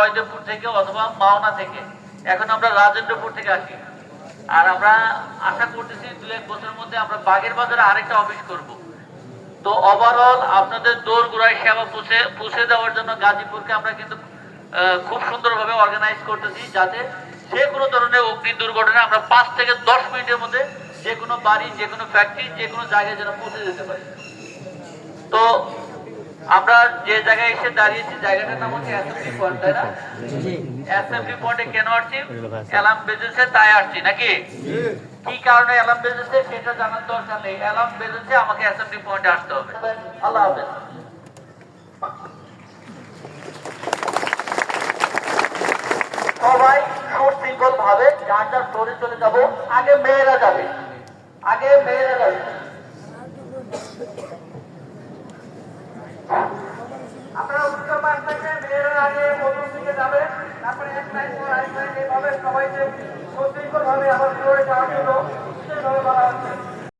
জয়দেবপুর থেকে অথবা মাওনা থেকে, এখন আমরা রাজেন্দ্রপুর থেকে আসি। আর আমরা আশা করতেছি 2-1 বছরের মধ্যে আমরা বাগের বাজারে আরেকটা অফিস করব। তো ওভারঅল আপনাদের দোরগোড়ায় সেবা পৌঁছে দেওয়ার জন্য গাজীপুরকে আমরা কিন্তু খুব সুন্দরভাবে অর্গানাইজ করতেছি, যাতে যে কোনো ধরনের অগ্নি দুর্ঘটনা আমরা 5 থেকে 10 মিনিটের মধ্যে যে কোনো বাড়ি, যে কোনো ফ্যাক্টরি, যে কোনো জায়গায় যেন পৌঁছে যেতে পারি। তো আমরা যে জায়গায় এসে দাঁড়িয়েছি, জায়গাটার নাম হচ্ছে অ্যাসেম্বলি পয়েন্ট, তাই না? অ্যাসেম্বলি পয়েন্টে কেন আসছি? অ্যালার্ম বেজেছে তাই আসছি নাকি? কি কারণে অ্যালার্ম বেজেছে সেটা জানার দরকার নেই, অ্যালার্ম বেজেছে আমাকে অ্যাসেম্বলি পয়েন্টে আসতে হবে। আল্লাহ হাফেজ। সবাই সুশৃঙ্খল ভাবে যার যার ফ্লোরে চলে যাব। আগে মেয়েরা যাবে, আগে মেয়েরা যাবে। আপনারা উত্তর পাশ থেকে মেয়েরা আগে প্রথম দিকে যাবে, তারপরে এক লাইন পর আরেক লাইন, এইভাবে সবাইকে সুশৃঙ্খল ভাবে আবার ফ্লোরে যাওয়ার জন্য সেইভাবে বলা হচ্ছে।